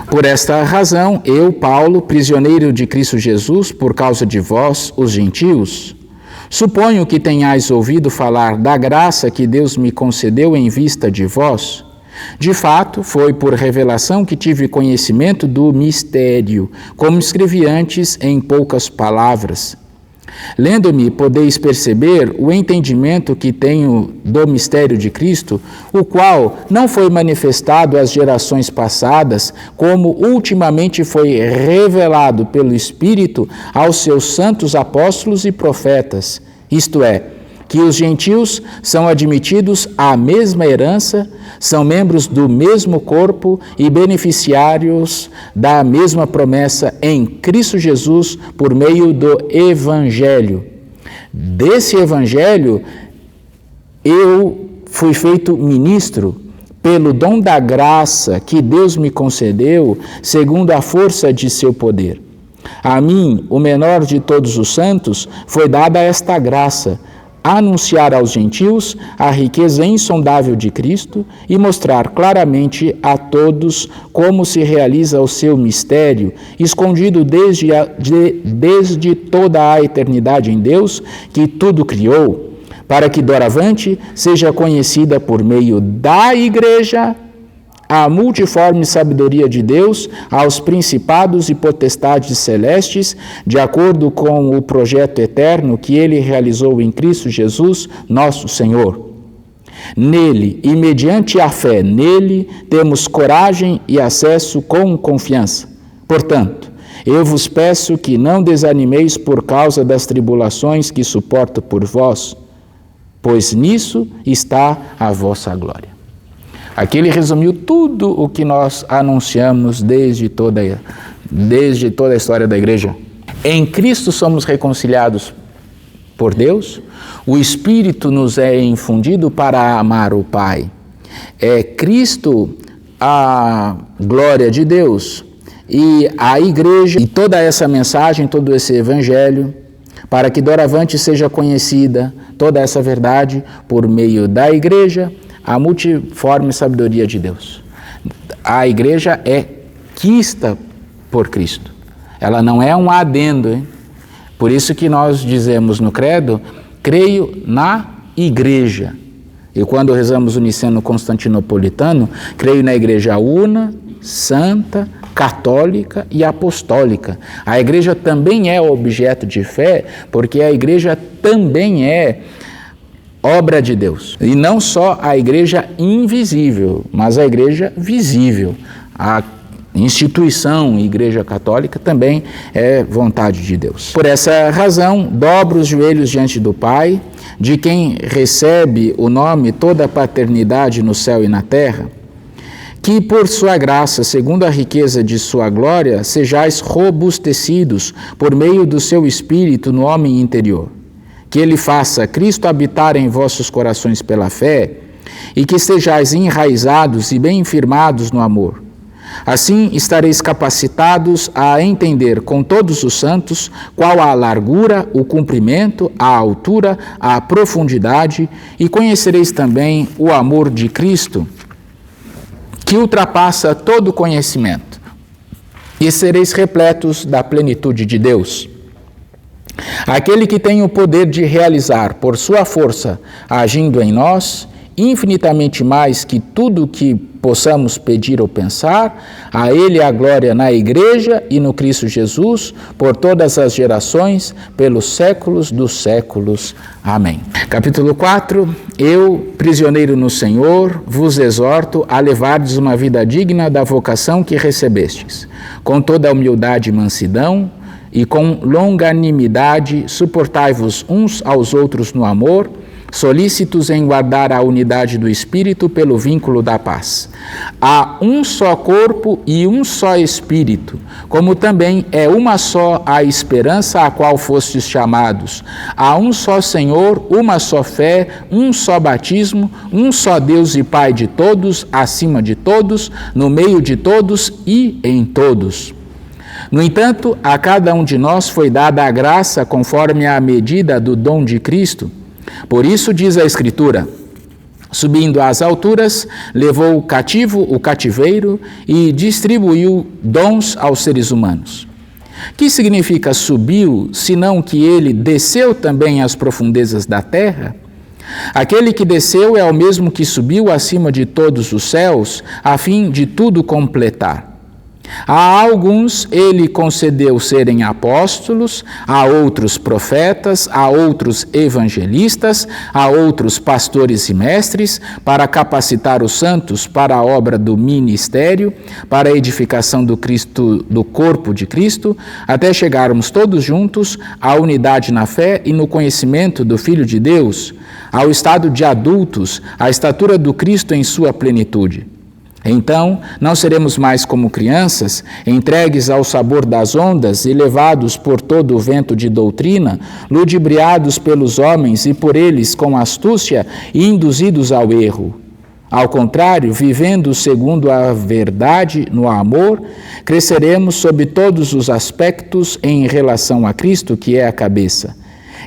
Por esta razão, eu, Paulo, prisioneiro de Cristo Jesus, por causa de vós, os gentios, suponho que tenhais ouvido falar da graça que Deus me concedeu em vista de vós. De fato, foi por revelação que tive conhecimento do mistério, como escrevi antes em poucas palavras. Lendo-me, podeis perceber o entendimento que tenho do mistério de Cristo, o qual não foi manifestado às gerações passadas, como ultimamente foi revelado pelo Espírito aos seus santos apóstolos e profetas, isto é, que os gentios são admitidos à mesma herança, são membros do mesmo corpo e beneficiários da mesma promessa em Cristo Jesus por meio do Evangelho. Desse Evangelho, eu fui feito ministro pelo dom da graça que Deus me concedeu, segundo a força de seu poder. A mim, o menor de todos os santos, foi dada esta graça, anunciar aos gentios a riqueza insondável de Cristo e mostrar claramente a todos como se realiza o seu mistério, escondido desde toda a eternidade em Deus, que tudo criou, para que doravante seja conhecida por meio da Igreja a multiforme sabedoria de Deus aos principados e potestades celestes, de acordo com o projeto eterno que Ele realizou em Cristo Jesus, nosso Senhor. Nele, e mediante a fé nele, temos coragem e acesso com confiança. Portanto, eu vos peço que não desanimeis por causa das tribulações que suporto por vós, pois nisso está a vossa glória. Aqui ele resumiu tudo o que nós anunciamos desde toda a história da igreja. Em Cristo somos reconciliados por Deus, o Espírito nos é infundido para amar o Pai. É Cristo a glória de Deus e a igreja, e toda essa mensagem, todo esse evangelho, para que doravante seja conhecida toda essa verdade por meio da igreja, a multiforme sabedoria de Deus. A igreja é quista por Cristo. Ela não é um adendo, hein? Por isso que nós dizemos no credo, creio na igreja. E quando rezamos o Niceno Constantinopolitano, creio na igreja una, santa, católica e apostólica. A igreja também é objeto de fé, porque a igreja também é obra de Deus. E não só a igreja invisível, mas a igreja visível. A instituição Igreja Católica também é vontade de Deus. Por essa razão, dobro os joelhos diante do Pai, de quem recebe o nome toda a paternidade no céu e na terra, que por sua graça, segundo a riqueza de sua glória, sejais robustecidos por meio do seu Espírito no homem interior. Que ele faça Cristo habitar em vossos corações pela fé, e que estejais enraizados e bem firmados no amor, Assim estareis capacitados a entender com todos os santos qual a largura, o comprimento, a altura, a profundidade, e conhecereis também o amor de Cristo, que ultrapassa todo conhecimento, e sereis repletos da plenitude de Deus. Aquele que tem o poder de realizar, por sua força, agindo em nós, infinitamente mais que tudo que possamos pedir ou pensar, a Ele a glória na Igreja e no Cristo Jesus, por todas as gerações, pelos séculos dos séculos. Amém. Capítulo 4. Eu, prisioneiro no Senhor, vos exorto a levardes uma vida digna da vocação que recebestes, com toda a humildade e mansidão, e com longanimidade suportai-vos uns aos outros no amor, solícitos em guardar a unidade do Espírito pelo vínculo da paz. Há um só corpo e um só Espírito, como também é uma só a esperança a qual fostes chamados. Há um só Senhor, uma só fé, um só batismo, um só Deus e Pai de todos, acima de todos, no meio de todos e em todos. No entanto, a cada um de nós foi dada a graça conforme a medida do dom de Cristo. Por isso diz a Escritura: subindo às alturas, levou cativo o cativeiro e distribuiu dons aos seres humanos. Que significa subiu, senão que ele desceu também às profundezas da terra? Aquele que desceu é o mesmo que subiu acima de todos os céus, a fim de tudo completar. A alguns ele concedeu serem apóstolos, a outros profetas, a outros evangelistas, a outros pastores e mestres, para capacitar os santos para a obra do ministério, para a edificação do corpo de Cristo, até chegarmos todos juntos à unidade na fé e no conhecimento do Filho de Deus, ao estado de adultos, à estatura do Cristo em sua plenitude. Então, não seremos mais como crianças, entregues ao sabor das ondas e levados por todo o vento de doutrina, ludibriados pelos homens e por eles com astúcia e induzidos ao erro. Ao contrário, vivendo segundo a verdade no amor, cresceremos sob todos os aspectos em relação a Cristo, que é a cabeça.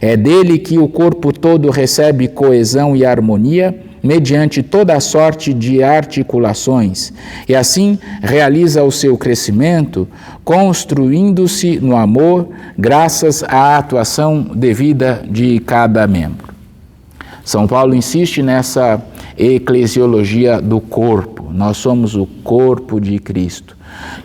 É dele que o corpo todo recebe coesão e harmonia, mediante toda a sorte de articulações, e assim realiza o seu crescimento, construindo-se no amor, graças à atuação devida de cada membro. São Paulo insiste nessa eclesiologia do corpo. Nós somos o corpo de Cristo.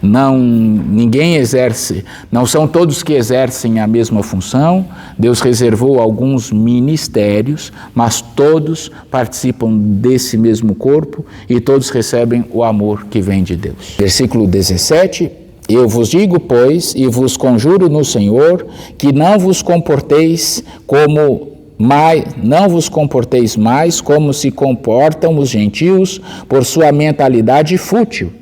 Ninguém exerce, não são todos que exercem a mesma função. Deus reservou alguns ministérios, mas todos participam desse mesmo corpo e todos recebem o amor que vem de Deus. Versículo 17: eu vos digo, pois, e vos conjuro no Senhor, que não vos comporteis mais como se comportam os gentios por sua mentalidade fútil.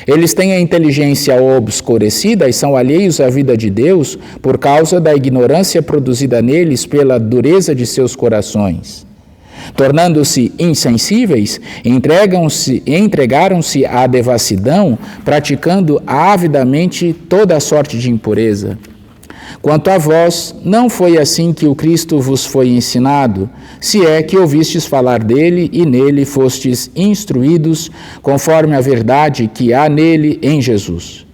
Eles têm a inteligência obscurecida e são alheios à vida de Deus por causa da ignorância produzida neles pela dureza de seus corações. Tornando-se insensíveis, entregaram-se à devassidão, praticando avidamente toda a sorte de impureza. Quanto a vós, não foi assim que o Cristo vos foi ensinado, se é que ouvistes falar dele e nele fostes instruídos, conforme a verdade que há nele em Jesus.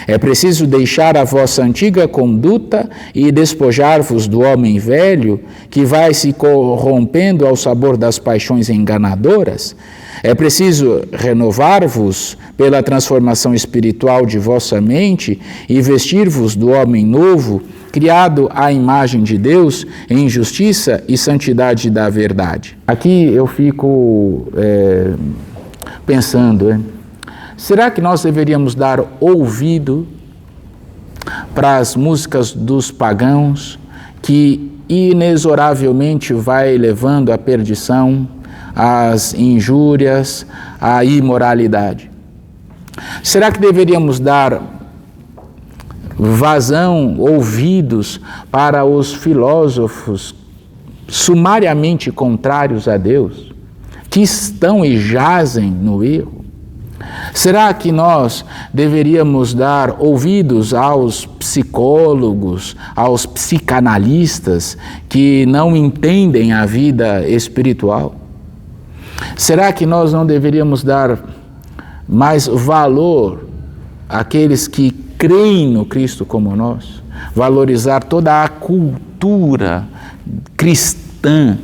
É preciso deixar a vossa antiga conduta e despojar-vos do homem velho, que vai se corrompendo ao sabor das paixões enganadoras. É preciso renovar-vos pela transformação espiritual de vossa mente e vestir-vos do homem novo, criado à imagem de Deus em justiça e santidade da verdade. Aqui eu fico pensando, será que nós deveríamos dar ouvido para as músicas dos pagãos que inexoravelmente vai levando à perdição, às injúrias, à imoralidade? Será que deveríamos dar vazão, ouvidos para os filósofos sumariamente contrários a Deus, que estão e jazem no erro? Será que nós deveríamos dar ouvidos aos psicólogos, aos psicanalistas que não entendem a vida espiritual? Será que nós não deveríamos dar mais valor àqueles que creem no Cristo como nós? Valorizar toda a cultura cristã?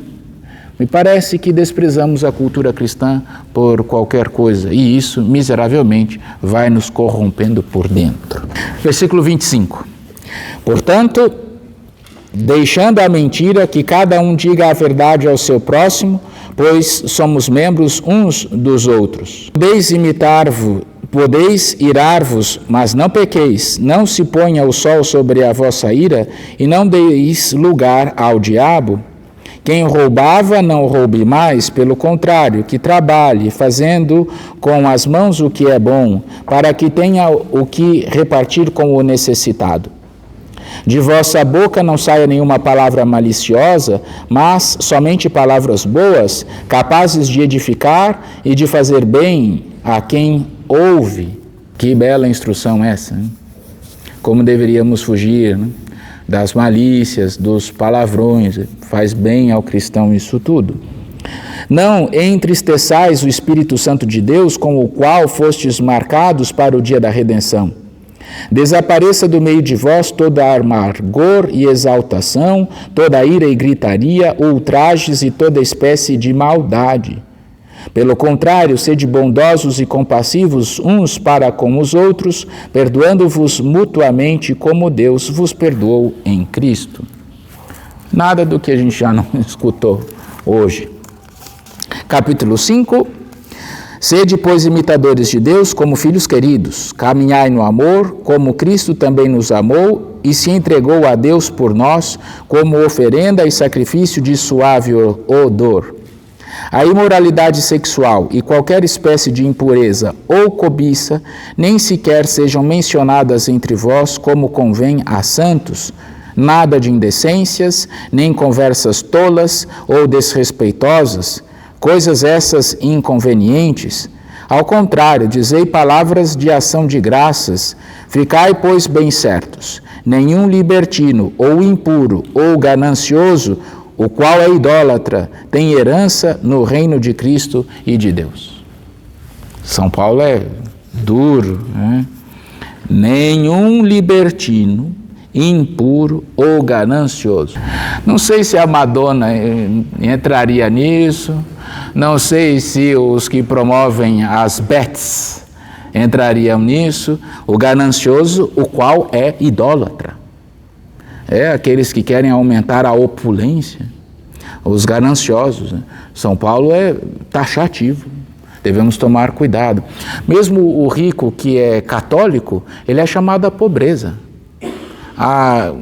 Me parece que desprezamos a cultura cristã por qualquer coisa, e isso, miseravelmente, vai nos corrompendo por dentro. Versículo 25. Portanto, deixando a mentira, que cada um diga a verdade ao seu próximo, pois somos membros uns dos outros. Podeis irar-vos, mas não pequeis, não se ponha o sol sobre a vossa ira, e não deis lugar ao diabo. Quem roubava, não roube mais, pelo contrário, que trabalhe, fazendo com as mãos o que é bom, para que tenha o que repartir com o necessitado. De vossa boca não saia nenhuma palavra maliciosa, mas somente palavras boas, capazes de edificar e de fazer bem a quem ouve. Que bela instrução essa, hein? Como deveríamos fugir, né? Das malícias, dos palavrões, faz bem ao cristão isso tudo. Não entristeçais o Espírito Santo de Deus, com o qual fostes marcados para o dia da redenção. Desapareça do meio de vós toda amargor e exaltação, toda ira e gritaria, ultrajes e toda espécie de maldade. Pelo contrário, sede bondosos e compassivos uns para com os outros, perdoando-vos mutuamente como Deus vos perdoou em Cristo. Nada do que a gente já não escutou hoje. Capítulo 5. Sede, pois, imitadores de Deus como filhos queridos, caminhai no amor, como Cristo também nos amou e se entregou a Deus por nós, como oferenda e sacrifício de suave odor. A imoralidade sexual e qualquer espécie de impureza ou cobiça nem sequer sejam mencionadas entre vós como convém a santos, nada de indecências, nem conversas tolas ou desrespeitosas, coisas essas inconvenientes. Ao contrário, dizei palavras de ação de graças, ficai, pois, bem certos, nenhum libertino ou impuro ou ganancioso, o qual é idólatra, tem herança no reino de Cristo e de Deus. São Paulo é duro, né? Nenhum libertino, impuro ou ganancioso. Não sei se a Madonna entraria nisso, não sei se os que promovem as bets entrariam nisso, o ganancioso, o qual é idólatra. É aqueles que querem aumentar a opulência, os gananciosos, né? São Paulo é taxativo, devemos tomar cuidado. Mesmo o rico que é católico, ele é chamado à pobreza, a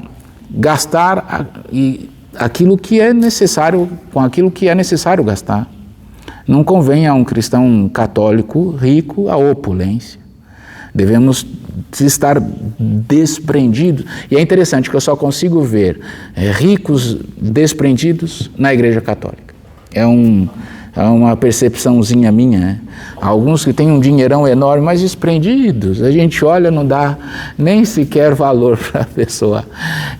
gastar aquilo que é necessário, com aquilo que é necessário gastar. Não convém a um cristão católico rico a opulência. Devemos estar desprendidos. E é interessante que eu só consigo ver ricos desprendidos na Igreja Católica. É uma percepçãozinha minha, né? Alguns que têm um dinheirão enorme, mas desprendidos. A gente olha, não dá nem sequer valor para a pessoa.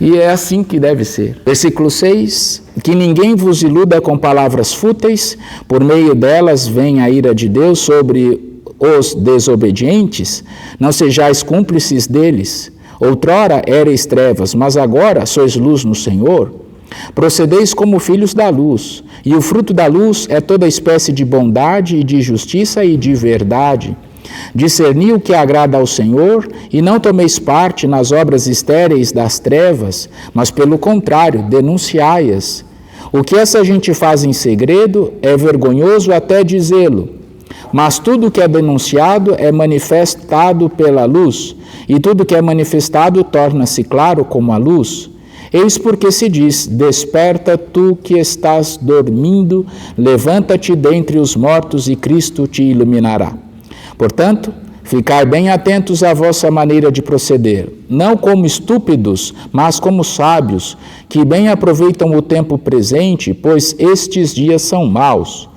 E é assim que deve ser. Versículo 6. Que ninguém vos iluda com palavras fúteis, por meio delas vem a ira de Deus sobre os desobedientes, não sejais cúmplices deles. Outrora erais trevas, mas agora sois luz no Senhor. Procedeis como filhos da luz, e o fruto da luz é toda espécie de bondade e de justiça e de verdade. Discerni o que agrada ao Senhor, e não tomeis parte nas obras estéreis das trevas, mas pelo contrário, denunciai-as. O que essa gente faz em segredo é vergonhoso até dizê-lo. Mas tudo que é denunciado é manifestado pela luz, e tudo que é manifestado torna-se claro como a luz. Eis porque se diz: desperta tu que estás dormindo, levanta-te dentre os mortos e Cristo te iluminará. Portanto, ficai bem atentos à vossa maneira de proceder, não como estúpidos, mas como sábios, que bem aproveitam o tempo presente, pois estes dias são maus.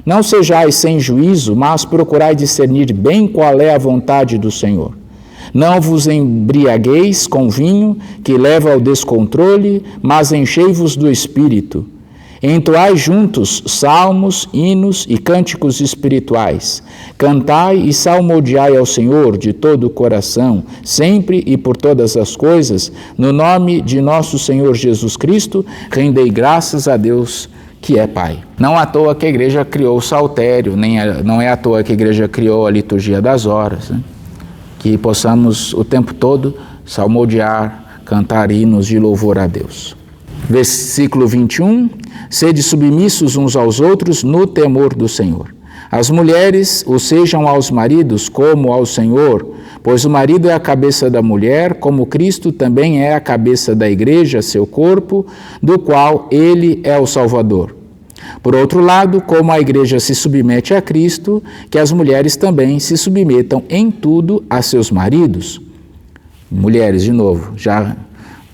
Não sejais sem juízo, mas procurai discernir bem qual é a vontade do Senhor. Não vos embriagueis com vinho, que leva ao descontrole, mas enchei-vos do Espírito. Entoai juntos salmos, hinos e cânticos espirituais. Cantai e salmodiai ao Senhor de todo o coração, sempre e por todas as coisas, no nome de nosso Senhor Jesus Cristo, rendei graças a Deus, que é Pai. Não à toa que a igreja criou o saltério, não é à toa que a igreja criou a liturgia das horas, né? Que possamos o tempo todo salmodiar, cantar hinos de louvor a Deus. Versículo 21, sede submissos uns aos outros no temor do Senhor. As mulheres o sejam aos maridos como ao Senhor, pois o marido é a cabeça da mulher, como Cristo também é a cabeça da igreja, seu corpo, do qual ele é o Salvador. Por outro lado, como a igreja se submete a Cristo, que as mulheres também se submetam em tudo a seus maridos. Mulheres, de novo, já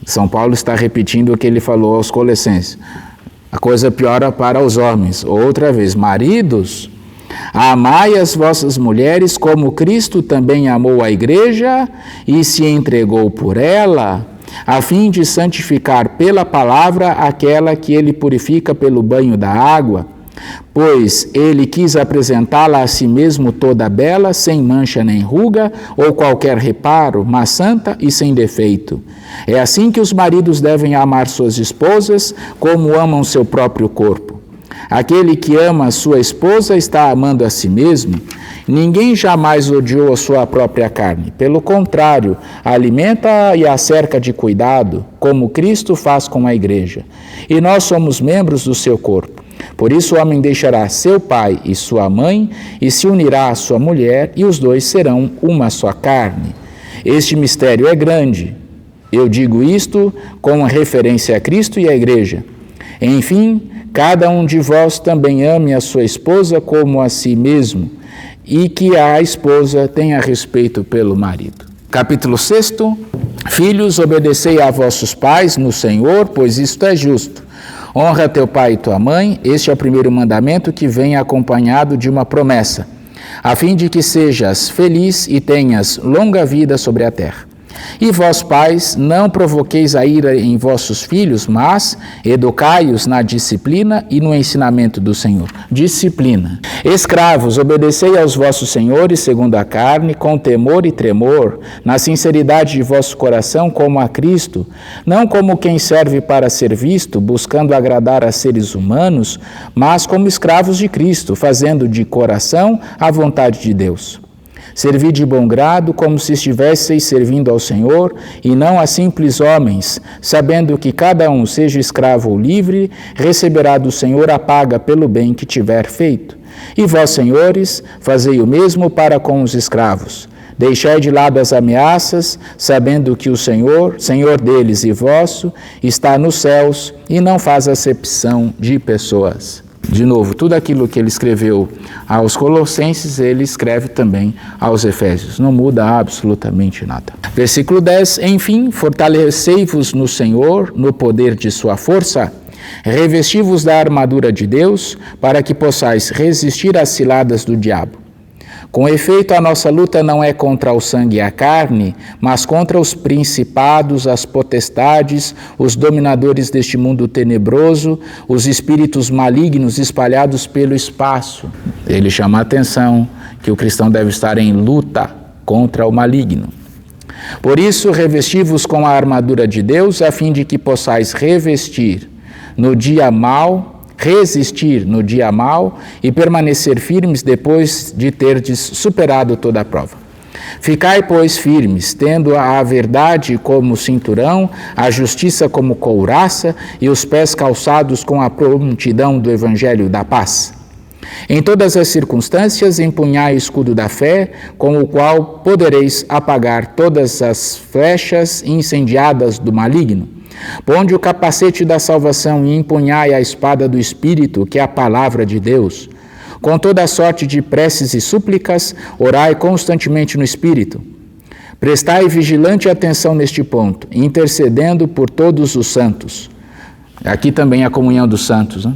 São Paulo está repetindo o que ele falou aos Colossenses. A coisa piora para os homens. Outra vez, maridos, amai as vossas mulheres como Cristo também amou a igreja e se entregou por ela, a fim de santificar pela palavra aquela que ele purifica pelo banho da água, pois ele quis apresentá-la a si mesmo toda bela, sem mancha nem ruga ou qualquer reparo, mas santa e sem defeito. É assim que os maridos devem amar suas esposas, como amam seu próprio corpo. Aquele que ama a sua esposa está amando a si mesmo. Ninguém jamais odiou a sua própria carne. Pelo contrário, a alimenta e a cerca de cuidado, como Cristo faz com a igreja. E nós somos membros do seu corpo. Por isso o homem deixará seu pai e sua mãe e se unirá à sua mulher, e os dois serão uma só carne. Este mistério é grande. Eu digo isto com referência a Cristo e à igreja. Enfim, cada um de vós também ame a sua esposa como a si mesmo, e que a esposa tenha respeito pelo marido. Capítulo 6. Filhos, obedecei a vossos pais no Senhor, pois isto é justo. Honra teu pai e tua mãe, este é o primeiro mandamento que vem acompanhado de uma promessa, a fim de que sejas feliz e tenhas longa vida sobre a terra. E vós, pais, não provoqueis a ira em vossos filhos, mas educai-os na disciplina e no ensinamento do Senhor. Disciplina. Escravos, obedecei aos vossos senhores segundo a carne, com temor e tremor, na sinceridade de vosso coração, como a Cristo, não como quem serve para ser visto, buscando agradar a seres humanos, mas como escravos de Cristo, fazendo de coração a vontade de Deus. Servi de bom grado, como se estivesseis servindo ao Senhor, e não a simples homens, sabendo que cada um, seja escravo ou livre, receberá do Senhor a paga pelo bem que tiver feito. E vós, senhores, fazei o mesmo para com os escravos. Deixai de lado as ameaças, sabendo que o Senhor, Senhor deles e vosso, está nos céus e não faz acepção de pessoas. De novo, tudo aquilo que ele escreveu aos Colossenses, ele escreve também aos Efésios. Não muda absolutamente nada. Versículo 10. Enfim, fortalecei-vos no Senhor, no poder de sua força. Revesti-vos da armadura de Deus, para que possais resistir às ciladas do diabo. Com efeito, a nossa luta não é contra o sangue e a carne, mas contra os principados, as potestades, os dominadores deste mundo tenebroso, os espíritos malignos espalhados pelo espaço. Ele chama a atenção que o cristão deve estar em luta contra o maligno. Por isso, revesti-vos com a armadura de Deus, a fim de que possais resistir no dia mau e permanecer firmes depois de terdes superado toda a prova. Ficai, pois, firmes, tendo a verdade como cinturão, a justiça como couraça e os pés calçados com a prontidão do evangelho da paz. Em todas as circunstâncias, empunhai o escudo da fé, com o qual podereis apagar todas as flechas incendiadas do maligno. Ponde o capacete da salvação e empunhai a espada do Espírito, que é a palavra de Deus. Com toda a sorte de preces e súplicas, orai constantemente no Espírito. Prestai vigilante atenção neste ponto, intercedendo por todos os santos. Aqui também a comunhão dos santos, né?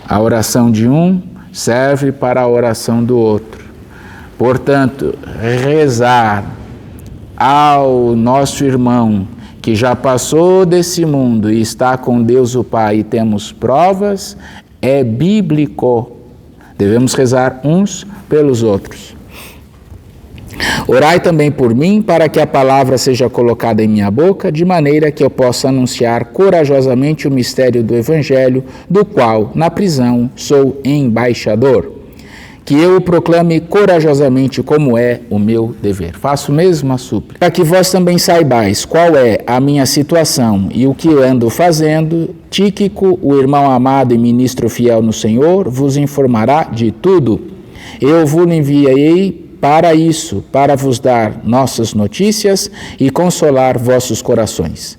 A oração de um serve para a oração do outro. Portanto, rezar ao nosso irmão que já passou desse mundo e está com Deus o Pai e temos provas, é bíblico. Devemos rezar uns pelos outros. Orai também por mim, para que a palavra seja colocada em minha boca, de maneira que eu possa anunciar corajosamente o mistério do Evangelho, do qual, na prisão, sou embaixador. Que eu o proclame corajosamente, como é o meu dever. Faço mesmo a súplica, para que vós também saibais qual é a minha situação e o que ando fazendo. Tíquico, o irmão amado e ministro fiel no Senhor, vos informará de tudo. Eu vos enviei para isso, para vos dar nossas notícias e consolar vossos corações.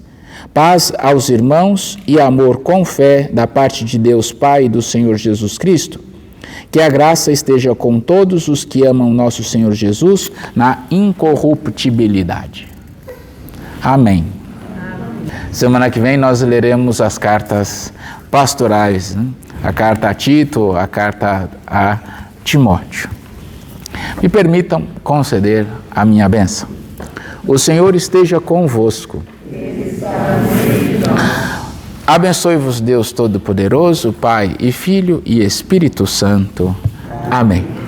Paz aos irmãos e amor com fé da parte de Deus Pai e do Senhor Jesus Cristo. Que a graça esteja com todos os que amam nosso Senhor Jesus na incorruptibilidade. Amém. Semana que vem nós leremos as cartas pastorais, né? A carta a Tito, a carta a Timóteo. Me permitam conceder a minha bênção. O Senhor esteja convosco. Abençoe-vos Deus Todo-Poderoso, Pai e Filho e Espírito Santo. Amém.